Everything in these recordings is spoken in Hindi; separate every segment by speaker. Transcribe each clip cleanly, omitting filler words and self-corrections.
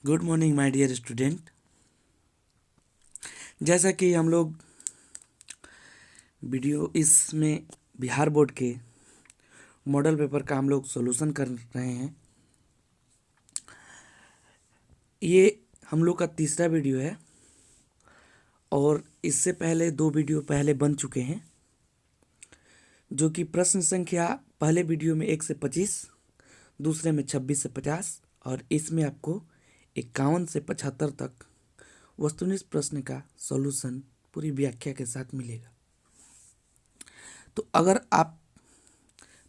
Speaker 1: Good morning my dear student. जैसा कि हम लोग वीडियो इसमें बिहार बोर्ड के मॉडल पेपर का हम लोग सॉल्यूशन कर रहे हैं। ये हम लोग का तीसरा वीडियो है और इससे पहले 2 वीडियो पहले बन चुके हैं, जो कि प्रश्न संख्या पहले वीडियो में 1 से 25, दूसरे में 26 से 50 और इसमें आपको 51 से 75 तक वस्तुनिष्ठ प्रश्न का सॉल्यूशन पूरी व्याख्या के साथ मिलेगा। तो अगर आप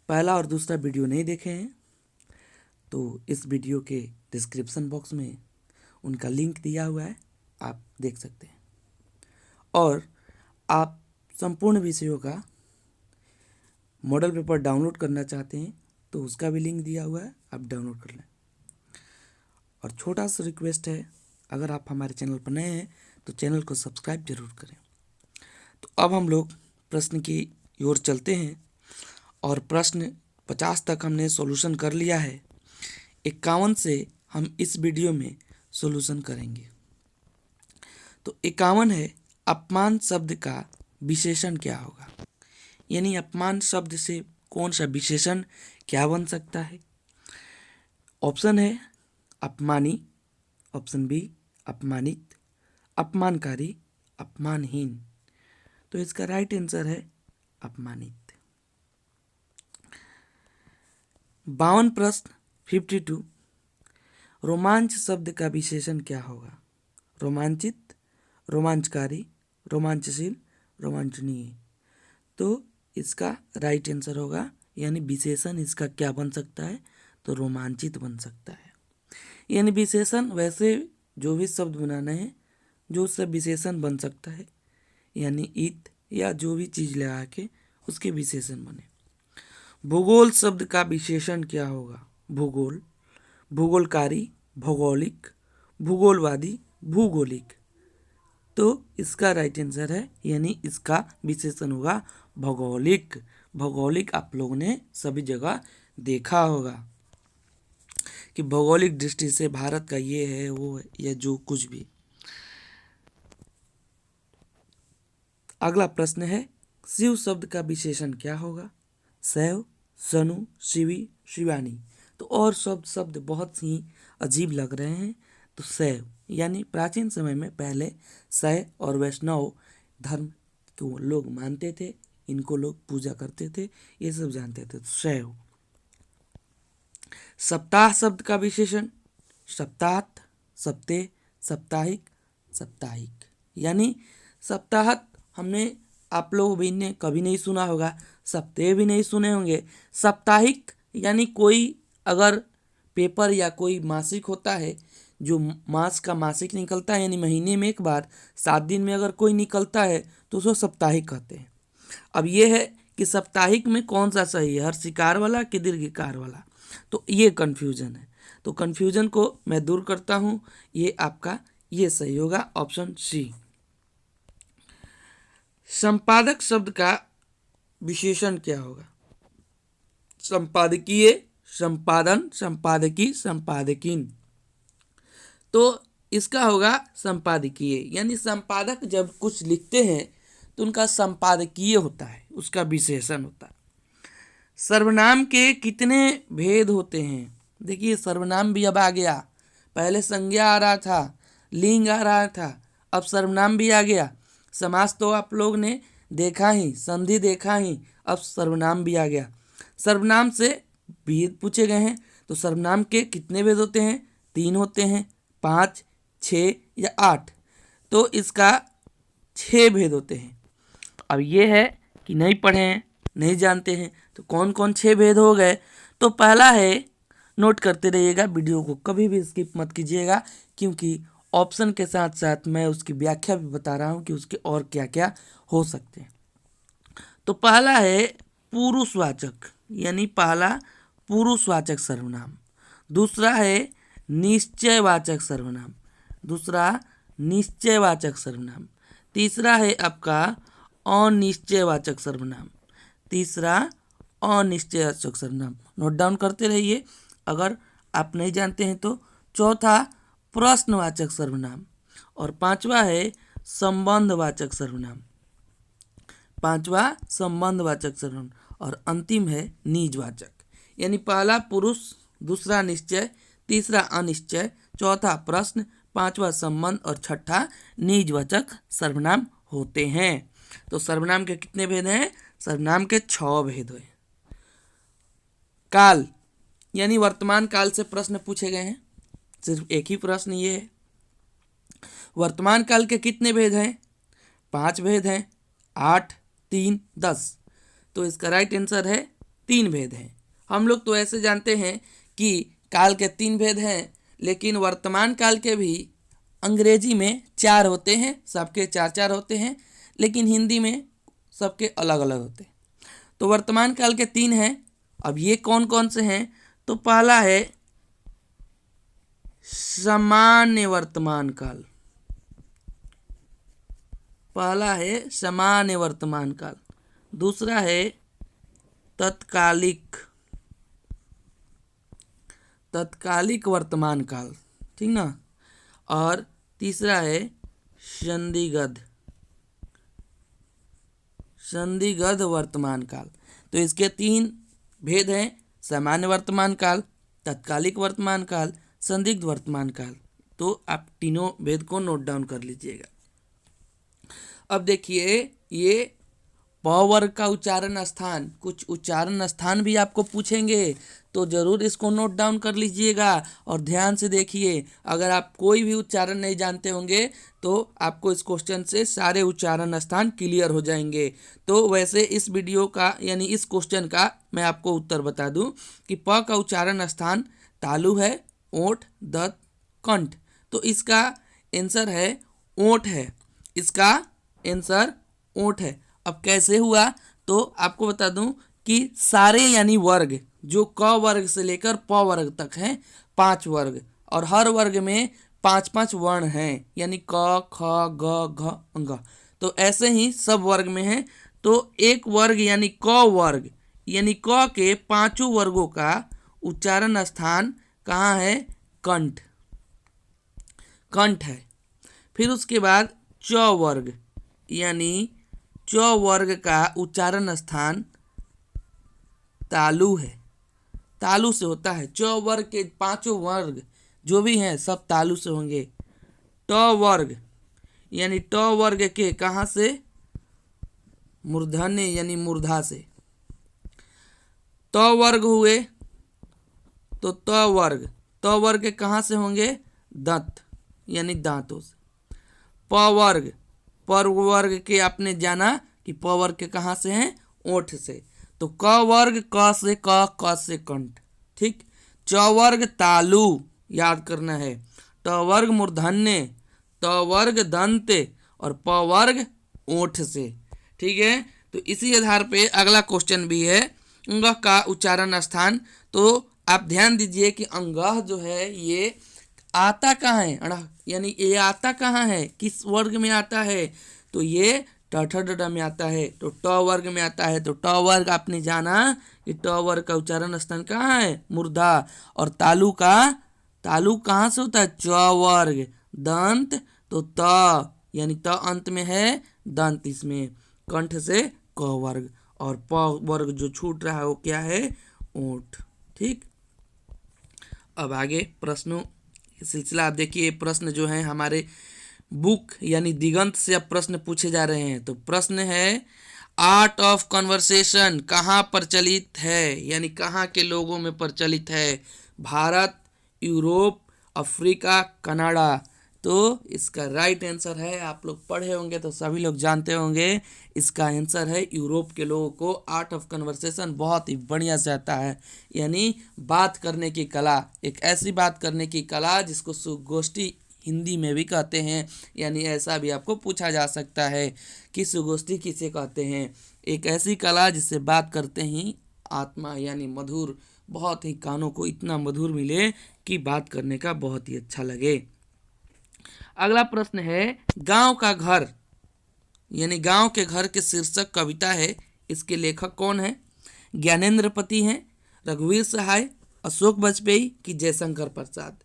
Speaker 1: पहला और दूसरा वीडियो नहीं देखे हैं तो इस वीडियो के डिस्क्रिप्शन बॉक्स में उनका लिंक दिया हुआ है, आप देख सकते हैं। और आप संपूर्ण विषयों का मॉडल पेपर डाउनलोड करना चाहते हैं तो उसका भी लिंक दिया हुआ है, आप डाउनलोड कर लें। और छोटा सा रिक्वेस्ट है, अगर आप हमारे चैनल पर नए हैं तो चैनल को सब्सक्राइब जरूर करें। तो अब हम लोग प्रश्न की ओर चलते हैं और प्रश्न 50 तक हमने सॉल्यूशन कर लिया है। 51 से हम इस वीडियो में सॉल्यूशन करेंगे। तो 51 है, अपमान शब्द का विशेषण क्या होगा, यानी अपमान शब्द से कौन सा विशेषण क्या बन सकता है। ऑप्शन है अपमानी, ऑप्शन बी अपमानित, अपमानकारी, अपमानहीन। तो इसका राइट आंसर है अपमानित। 52 प्रश्न 52, रोमांच शब्द का विशेषण क्या होगा। रोमांचित, रोमांचकारी, रोमांचशील, रोमांचनीय। तो इसका राइट आंसर होगा, यानी विशेषण इसका क्या बन सकता है, तो रोमांचित बन सकता है। यानी विशेषण वैसे जो भी शब्द बनाना है जो उससे विशेषण बन सकता है, यानी इत या जो भी चीज़ लगा के उसके विशेषण बने। भूगोल शब्द का विशेषण क्या होगा। भूगोल, भूगोलकारी, भौगोलिक, भूगोलवादी, भूगोलिक। तो इसका राइट आंसर है, यानी इसका विशेषण होगा भौगोलिक। भौगोलिक आप लोगों ने सभी जगह देखा होगा कि भौगोलिक दृष्टि से भारत का ये है वो है या जो कुछ भी। अगला प्रश्न है, शिव शब्द का विशेषण क्या होगा। शैव, शनु, शिवी, शिवानी। तो और शब्द बहुत ही अजीब लग रहे हैं। तो शैव, यानी प्राचीन समय में पहले शैव और वैष्णव धर्म को लोग मानते थे, इनको लोग पूजा करते थे, ये सब जानते थे। तो शैव। सप्ताह शब्द का विशेषण, सप्ताहत, सप्ते, साप्ताहिक, साप्ताहिक। यानी सप्ताहत हमने आप लोग भी ने कभी नहीं सुना होगा, सप्ते भी नहीं सुने होंगे। साप्ताहिक यानी कोई अगर पेपर या कोई मासिक होता है, जो मास का मासिक निकलता है, यानी महीने में एक बार 7 दिन में अगर कोई निकलता है तो उसको साप्ताहिक कहते हैं। अब ये है कि साप्ताहिक में कौन सा सही है, हर्षिकार वाला कि दीर्घिकार वाला। तो ये कन्फ्यूजन है, तो कन्फ्यूजन को मैं दूर करता हूँ। ये आपका ये सही होगा, ऑप्शन सी। संपादक शब्द का विशेषण क्या होगा। संपादकीय, संपादन, संपादकी, संपादकीन। तो इसका होगा संपादकीय, यानी संपादक जब कुछ लिखते हैं तो उनका संपादकीय होता है, उसका विशेषण होता है। सर्वनाम के कितने भेद होते हैं। देखिए सर्वनाम भी अब आ गया, पहले संज्ञा आ रहा था, लिंग आ रहा था, अब सर्वनाम भी आ गया। समास तो आप लोग ने देखा ही, संधि देखा ही, अब सर्वनाम भी आ गया। सर्वनाम से भेद पूछे गए हैं, तो सर्वनाम के कितने भेद होते हैं, 3 होते हैं, 5, 6 या 8। तो इसका 6 भेद होते हैं। अब ये है कि नहीं पढ़े हैं, नहीं जानते हैं, तो कौन कौन 6 भेद हो गए। तो पहला है, नोट करते रहिएगा, वीडियो को कभी भी स्किप मत कीजिएगा, क्योंकि ऑप्शन के साथ साथ मैं उसकी व्याख्या भी बता रहा हूँ कि उसके और क्या क्या हो सकते हैं। तो पहला है पुरुषवाचक, यानी पहला पुरुषवाचक सर्वनाम। दूसरा है निश्चयवाचक सर्वनाम, दूसरा निश्चयवाचक सर्वनाम। तीसरा है आपका अनिश्चयवाचक सर्वनाम, तीसरा अनिश्चयवाचक सर्वनाम। नोट डाउन करते रहिए अगर आप नहीं जानते हैं तो। चौथा प्रश्नवाचक सर्वनाम, और पांचवा है संबंधवाचक सर्वनाम। पांचवा संबंधवाचक सर्वनाम, और अंतिम है निजवाचक। यानी पहला पुरुष, दूसरा निश्चय, तीसरा अनिश्चय, चौथा प्रश्न, पांचवा संबंध और छठा निजवाचक सर्वनाम होते हैं। तो सर्वनाम के कितने भेद हैं? सर्वनाम के 6 भेद हैं। काल यानी वर्तमान काल से प्रश्न पूछे गए हैं, सिर्फ एक ही प्रश्न ये है। वर्तमान काल के कितने भेद हैं? 5 भेद हैं, 8, 3, 10। तो इसका राइट आंसर है 3 भेद हैं। हम लोग तो ऐसे जानते हैं कि काल के 3 भेद हैं, लेकिन वर्तमान काल के भी अंग्रेजी में 4 होते हैं, सबके 4-4 होते हैं, लेकिन हिंदी में सबके अलग अलग होते हैं। तो वर्तमान काल के 3 हैं। अब ये कौन कौन से हैं? तो पहला है सामान्य वर्तमान काल। पहला है सामान्य वर्तमान काल, दूसरा है तत्कालिक वर्तमान काल, ठीक ना, और तीसरा है संदिग्ध वर्तमान काल। तो इसके 3 भेद हैं, सामान्य वर्तमान काल, तत्कालिक वर्तमान काल, संदिग्ध वर्तमान काल। तो आप तीनों भेद को नोट डाउन कर लीजिएगा। अब देखिए, ये प वर्ग का उच्चारण स्थान, कुछ उच्चारण स्थान भी आपको पूछेंगे, तो ज़रूर इसको नोट डाउन कर लीजिएगा और ध्यान से देखिए। अगर आप कोई भी उच्चारण नहीं जानते होंगे तो आपको इस क्वेश्चन से सारे उच्चारण स्थान क्लियर हो जाएंगे। तो वैसे इस वीडियो का यानी इस क्वेश्चन का मैं आपको उत्तर बता दूं कि प का उच्चारण स्थान तालु है, ओंठ, दंत, कंठ। तो इसका आंसर है ओंठ है, इसका आंसर ओंठ है। अब कैसे हुआ? तो आपको बता दूं कि सारे यानी वर्ग जो क वर्ग से लेकर प वर्ग तक हैं, 5 वर्ग, और हर वर्ग में 5-5 वर्ण हैं, यानी क, ख, ग, घ, अंग। तो ऐसे ही सब वर्ग में हैं। तो एक वर्ग यानी क वर्ग, यानी क के 5 वर्गों का उच्चारण स्थान कहाँ है? कंठ है। फिर उसके बाद च वर्ग, यानी च वर्ग का उच्चारण स्थान तालु है, तालु से होता है। च वर्ग के 5 वर्ग जो भी हैं सब तालु से होंगे। ट वर्ग यानी ट वर्ग के कहाँ से? मूर्धन्य यानी मूर्धा से। त वर्ग हुए तो त वर्ग के कहाँ से होंगे? दंत यानी दांतों से। प वर्ग के आपने जाना कि प वर्ग के कहाँ से हैं? ओठ से। तो क वर्ग क से कंठ, ठीक। च वर्ग तालु, याद करना है। ट वर्ग मूर्धन्य, त वर्ग दंत और प वर्ग ओठ से, ठीक है। तो इसी आधार पे अगला क्वेश्चन भी है अंगः का उच्चारण स्थान। तो आप ध्यान दीजिए कि अंगः जो है ये आता कहाँ है? अड़ा यानी ये आता कहाँ है? किस वर्ग में आता है? तो ये ट में आता है, तो ट वर्ग में आता है। तो ट वर्ग आपने जाना कि ट वर्ग का उच्चारण स्थान कहाँ है? मूर्धा। और तालु कहाँ से होता है? च वर्ग। दंत तो त यानी त अंत में है, दंत इसमें। कंठ से क वर्ग, और प वर्ग जो छूट रहा है वो क्या है? ओठ, ठीक। अब आगे प्रश्नों सिलसिला आप देखिए। प्रश्न जो है हमारे बुक यानी दिगंत से अब प्रश्न पूछे जा रहे हैं। तो प्रश्न है आर्ट ऑफ कन्वर्सेशन कहाँ प्रचलित है, यानी कहाँ के लोगों में प्रचलित है? Bharat, Europe, Africa, Canada. तो इसका राइट आंसर है, आप लोग पढ़े होंगे तो सभी लोग जानते होंगे, इसका आंसर है यूरोप के लोगों को आर्ट ऑफ कन्वर्सेशन बहुत ही बढ़िया से आता है। यानी बात करने की कला, एक ऐसी बात करने की कला जिसको सुगोष्ठी हिंदी में भी कहते हैं। यानी ऐसा भी आपको पूछा जा सकता है कि सुगोष्ठी किसे कहते हैं? एक ऐसी कला जिससे बात करते ही आत्मा यानी मधुर, बहुत ही कानों को इतना मधुर मिले कि बात करने का बहुत ही अच्छा लगे। अगला प्रश्न है गांव का घर, यानी गांव के घर के शीर्षक कविता है। इसके लेखक कौन है? ज्ञानेंद्र पति हैं, रघुवीर सहाय, अशोक वाजपेयी कि जयशंकर प्रसाद।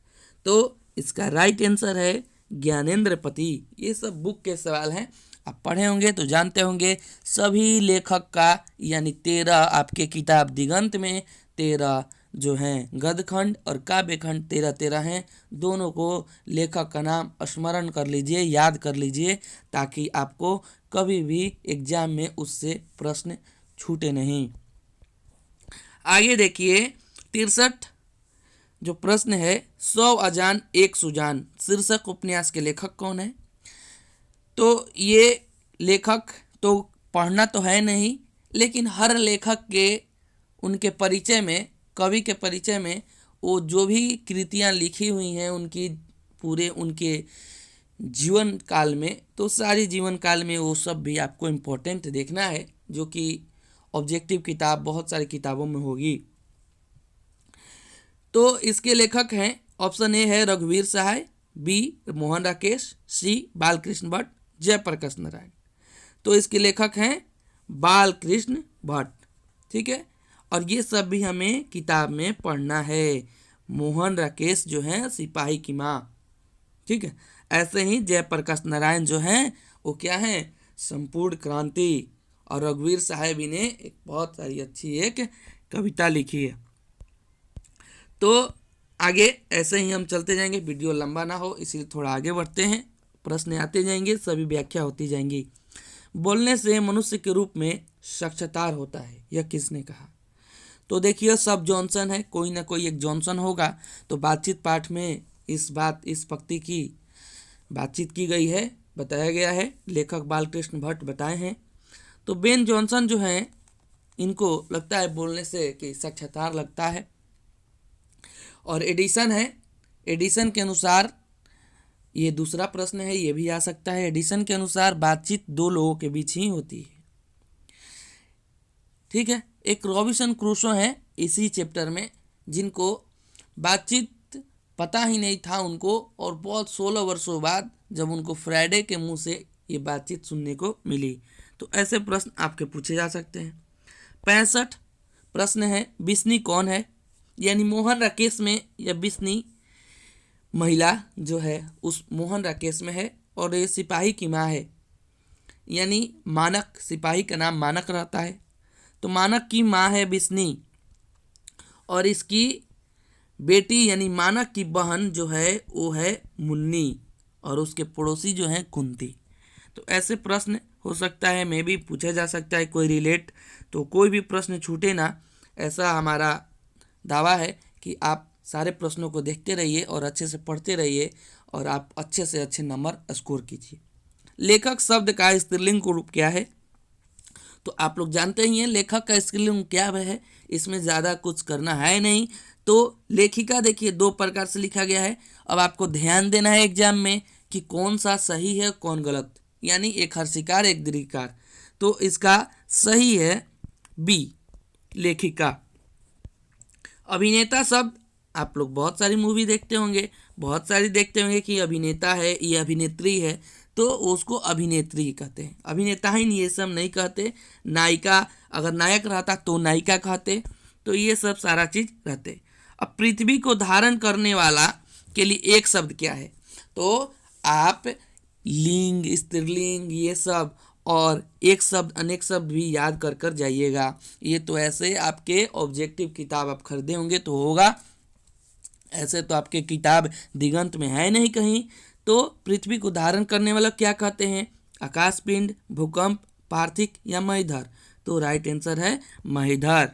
Speaker 1: तो इसका राइट आंसर है ज्ञानेंद्र पति। ये सब बुक के सवाल हैं, आप पढ़े होंगे तो जानते होंगे। सभी लेखक का यानी 13 आपके किताब दिगंत में 13 जो हैं गद्यखंड और काव्यखंड 13 हैं। दोनों को लेखक का नाम स्मरण कर लीजिए, याद कर लीजिए, ताकि आपको कभी भी एग्जाम में उससे प्रश्न छूटे नहीं। आगे देखिए 63 जो प्रश्न है, 100 अजान एक सुजान शीर्षक उपन्यास के लेखक कौन है? तो ये लेखक तो पढ़ना तो है नहीं, लेकिन हर लेखक के उनके परिचय में, कवि के परिचय में वो जो भी कृतियाँ लिखी हुई हैं उनकी पूरे उनके जीवन काल में, तो सारी जीवन काल में वो सब भी आपको इम्पोर्टेंट देखना है, जो कि ऑब्जेक्टिव किताब बहुत सारी किताबों में होगी। तो इसके लेखक हैं, ऑप्शन ए है रघुवीर सहाय, बी मोहन राकेश, सी बालकृष्ण भट्ट, जयप्रकाश नारायण। तो इसके लेखक हैं बालकृष्ण भट्ट, ठीक है। और ये सब भी हमें किताब में पढ़ना है। मोहन राकेश जो है सिपाही की माँ, ठीक है। ऐसे ही जयप्रकाश नारायण जो हैं वो क्या हैं, संपूर्ण क्रांति। और रघुवीर साहब ने एक बहुत सारी अच्छी एक कविता लिखी है। तो आगे ऐसे ही हम चलते जाएंगे, वीडियो लंबा ना हो इसलिए थोड़ा आगे बढ़ते हैं। प्रश्न आते जाएंगे, सभी व्याख्या होती जाएंगी। बोलने से मनुष्य के रूप में साक्षात्कार होता है, यह किसने कहा? तो देखिए सब जॉनसन है, कोई ना कोई एक जॉनसन होगा। तो बातचीत पाठ में इस पंक्ति की बातचीत की गई है, बताया गया है, लेखक बालकृष्ण भट्ट बताए हैं। तो बेन जॉनसन जो हैं इनको लगता है बोलने से कि साक्षात्कार लगता है। और एडिसन है, एडिसन के अनुसार ये दूसरा प्रश्न है, ये भी आ सकता है। एडिसन के अनुसार बातचीत दो लोगों के बीच ही होती है, ठीक है। एक रॉबिन्सन क्रूसो है इसी चैप्टर में, जिनको बातचीत पता ही नहीं था उनको, और बहुत 16 वर्षों बाद जब उनको फ्राइडे के मुंह से ये बातचीत सुनने को मिली। तो ऐसे प्रश्न आपके पूछे जा सकते हैं। 65 प्रश्न है, बिस्नी कौन है? यानी मोहन राकेश में यह बिस्नी महिला जो है उस मोहन राकेश में है, और ये सिपाही की माँ है। यानी मानक, सिपाही का नाम मानक रहता है, तो मानक की माँ है बिस्नी, और इसकी बेटी यानी मानक की बहन जो है वो है मुन्नी, और उसके पड़ोसी जो हैं कुंती। तो ऐसे प्रश्न हो सकता है, में भी पूछा जा सकता है कोई रिलेट, तो कोई भी प्रश्न छूटे ना, ऐसा हमारा दावा है कि आप सारे प्रश्नों को देखते रहिए और अच्छे से पढ़ते रहिए, और आप अच्छे से अच्छे नंबर स्कोर कीजिए। लेखक शब्द का स्त्रीलिंग रूप क्या है? तो आप लोग जानते ही हैं लेखक का स्त्रीलिंग क्या है, इसमें ज़्यादा कुछ करना है नहीं। तो लेखिका देखिए 2 प्रकार से लिखा गया है। अब आपको ध्यान देना है एग्जाम में कि कौन सा सही है कौन गलत, यानी एक हर्षिकार एक दीर्घिकार। तो इसका सही है बी, लेखिका। अभिनेता शब्द आप लोग बहुत सारी मूवी देखते होंगे, बहुत सारी देखते होंगे कि अभिनेता है, ये अभिनेत्री है, तो उसको अभिनेत्री कहते हैं। अभिनेता ही नहीं, ये सब नहीं कहते। नायिका, अगर नायक रहता तो नायिका कहते। तो ये सब सारा चीज़ रहते। अब पृथ्वी को धारण करने वाला के लिए एक शब्द क्या है? तो आप लिंग, स्त्रीलिंग, ये सब और एक शब्द अनेक शब्द भी याद कर कर जाइएगा। ये तो ऐसे आपके ऑब्जेक्टिव किताब आप खरीदे होंगे तो होगा, ऐसे तो आपके किताब दिगंत में है नहीं कहीं। तो पृथ्वी को धारण करने वाला क्या कहते हैं? आकाश पिंड, भूकंप, पार्थिव या महीधर? तो राइट आंसर है महीधर।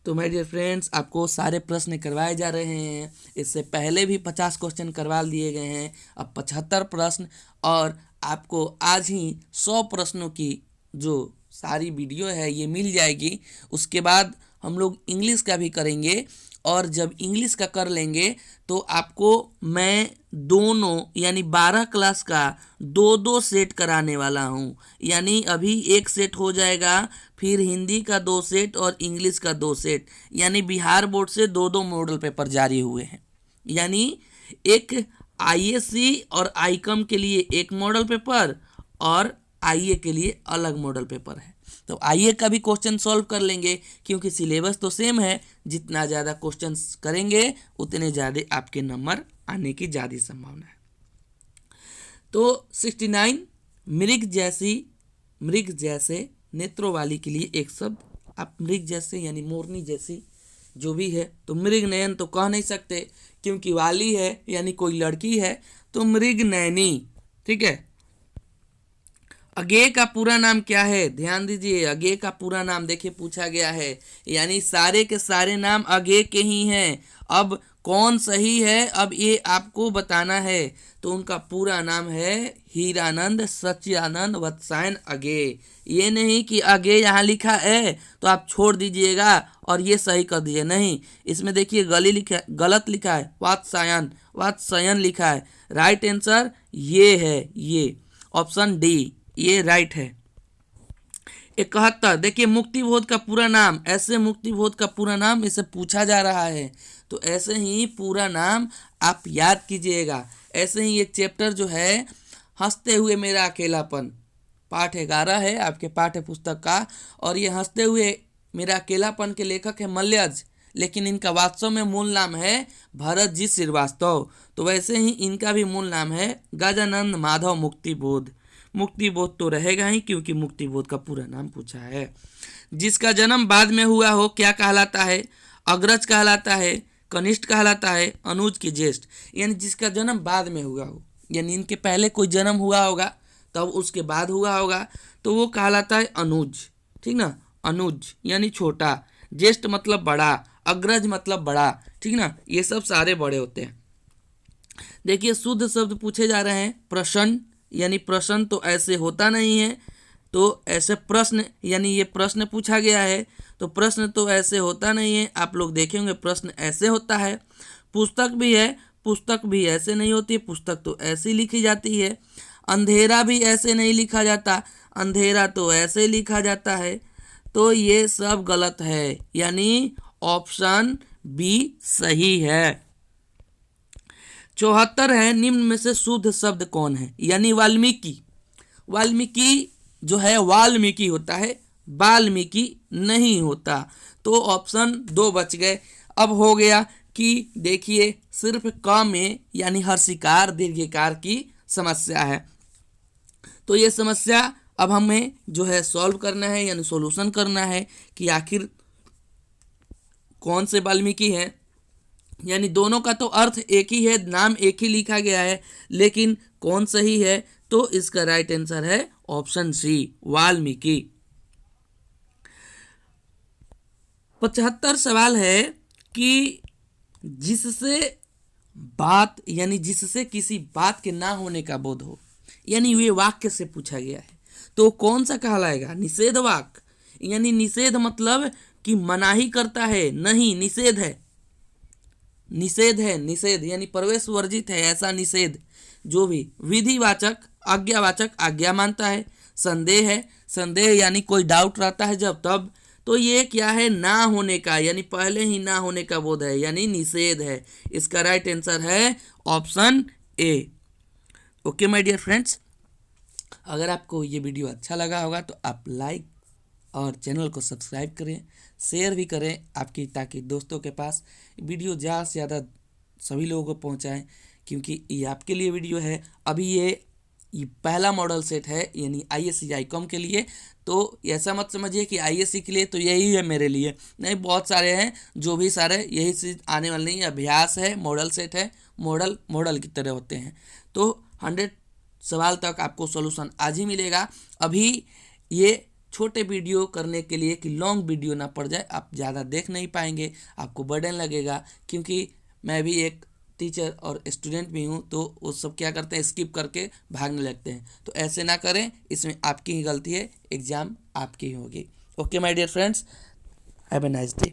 Speaker 1: तो माय डियर फ्रेंड्स, आपको सारे प्रश्न करवाए जा रहे हैं। इससे पहले भी 50 क्वेश्चन करवा दिए गए हैं, अब 75 प्रश्न, और आपको आज ही 100 प्रश्नों की जो सारी वीडियो है ये मिल जाएगी। उसके बाद हम लोग इंग्लिश का भी करेंगे, और जब इंग्लिश का कर लेंगे तो आपको मैं दोनों यानी 12 क्लास का 2-2 सेट कराने वाला हूँ। यानी अभी एक सेट हो जाएगा, फिर हिंदी का 2 सेट और इंग्लिश का 2 सेट। यानी बिहार बोर्ड से 2-2 मॉडल पेपर जारी हुए हैं। यानी एक आईएससी और आईकॉम के लिए एक मॉडल पेपर और आईए के लिए अलग मॉडल पेपर है। तो आइए का भी क्वेश्चन सॉल्व कर लेंगे, क्योंकि सिलेबस तो सेम है। जितना ज़्यादा क्वेश्चन करेंगे उतने ज़्यादा आपके नंबर आने की ज़्यादा संभावना है। तो 69, मृग जैसे नेत्रों वाली के लिए एक शब्द। आप मृग जैसे यानी मोरनी जैसी जो भी है, तो मृग नयन तो कह नहीं सकते, क्योंकि वाली है यानी कोई लड़की है, तो मृग नयनी। ठीक है। अज्ञेय का पूरा नाम क्या है? ध्यान दीजिए, अज्ञेय का पूरा नाम देखिए पूछा गया है, यानी सारे के सारे नाम अज्ञेय के ही हैं। अब कौन सही है, अब ये आपको बताना है। तो उनका पूरा नाम है हीरानंद सच्चिदानंद वत्सायन अज्ञेय। ये नहीं कि अज्ञेय यहाँ लिखा है तो आप छोड़ दीजिएगा और ये सही कर दीजिए, नहीं। इसमें देखिए गलत लिखा है, वात्सायन लिखा है। राइट आंसर ये है, ये ऑप्शन डी, ये राइट है। 71, देखिए मुक्तिबोध का पूरा नाम, ऐसे मुक्तिबोध का पूरा नाम इसे पूछा जा रहा है, तो ऐसे ही पूरा नाम आप याद कीजिएगा। ऐसे ही एक चैप्टर जो है हंसते हुए मेरा अकेलापन, पाठ 11 है आपके पाठ्य पुस्तक का, और ये हंसते हुए मेरा अकेलापन के लेखक है मल्यज, लेकिन इनका वास्तव में मूल नाम है भरत जी श्रीवास्तव। तो वैसे ही इनका भी मूल नाम है गजानंद माधव मुक्तिबोध। मुक्तिबोध तो रहेगा ही, क्योंकि मुक्तिबोध का पूरा नाम पूछा है। जिसका जन्म बाद में हुआ हो क्या कहलाता है? अग्रज कहलाता है, कनिष्ठ कहलाता है, अनुज की ज्येष्ठ। यानी जिसका जन्म बाद में हुआ हो, यानी इनके पहले कोई जन्म हुआ होगा तब उसके बाद हुआ होगा, तो वो कहलाता है अनुज। ठीक ना, अनुज यानी छोटा, ज्येष्ठ मतलब बड़ा, अग्रज मतलब बड़ा। ठीक ना, ये सब सारे बड़े होते हैं। देखिए शुद्ध शब्द पूछे जा रहे हैं। प्रश्न यानी प्रश्न तो ऐसे होता नहीं है, तो ऐसे प्रश्न यानी ये प्रश्न पूछा गया है, तो प्रश्न तो ऐसे होता नहीं है। आप लोग देखेंगे प्रश्न ऐसे होता है। पुस्तक भी है, पुस्तक भी ऐसे नहीं होती है, पुस्तक तो ऐसी लिखी जाती है। अंधेरा भी ऐसे नहीं लिखा जाता, अंधेरा तो ऐसे लिखा जाता है। तो ये सब गलत है, यानी ऑप्शन बी सही है। 74 है, निम्न में से शुद्ध शब्द कौन है? यानी वाल्मीकि। वाल्मीकि जो है वाल्मीकि होता है, वाल्मीकि नहीं होता। तो ऑप्शन 2 बच गए। अब हो गया कि देखिए सिर्फ क में यानी हर्षिकार दीर्घिकार की समस्या है, तो ये समस्या अब हमें जो है सॉल्व करना है, यानी सॉल्यूशन करना है कि आखिर कौन से वाल्मीकि है। यानी दोनों का तो अर्थ एक ही है, नाम एक ही लिखा गया है, लेकिन कौन सही है? तो इसका राइट आंसर है ऑप्शन सी, वाल्मीकि। 75 सवाल है कि जिससे बात यानी जिससे किसी बात के ना होने का बोध हो, यानी ये वाक्य से पूछा गया है, तो कौन सा कहलाएगा? निषेध वाक्य। यानी निषेध मतलब कि मनाही करता है, नहीं, निषेध है, निषेध है, निषेध यानी प्रवेश वर्जित है, ऐसा निषेध। जो भी विधिवाचक आज्ञावाचक आज्ञा मानता है। संदेह है, संदेह यानी कोई डाउट रहता है जब तब, तो ये क्या है? ना होने का, यानी पहले ही ना होने का बोध है, यानी निषेध है। इसका राइट आंसर है option A. Okay my dear friends, अगर आपको ये वीडियो अच्छा लगा होगा तो आप लाइक और चैनल को सब्सक्राइब करें, शेयर भी करें आपकी, ताकि दोस्तों के पास वीडियो ज़्यादा से ज़्यादा सभी लोगों को पहुंचाएं, क्योंकि ये आपके लिए वीडियो है। अभी ये पहला मॉडल सेट है, यानी ISC ICOM के लिए। तो ऐसा मत समझिए कि ISC के लिए तो यही है मेरे लिए, नहीं, बहुत सारे हैं जो भी सारे यही चीज़ आने वाले नहीं। अभ्यास है, मॉडल सेट है, मॉडल की तरह होते हैं। तो 100 सवाल तक आपको सॉल्यूशन आज ही मिलेगा। अभी ये छोटे वीडियो करने के लिए कि लॉन्ग वीडियो ना पड़ जाए, आप ज़्यादा देख नहीं पाएंगे, आपको बर्डन लगेगा, क्योंकि मैं भी एक टीचर और स्टूडेंट भी हूँ, तो वो सब क्या करते हैं, स्किप करके भागने लगते हैं। तो ऐसे ना करें, इसमें आपकी ही गलती है, एग्ज़ाम आपकी ही होगी। Okay my dear friends, have a nice day.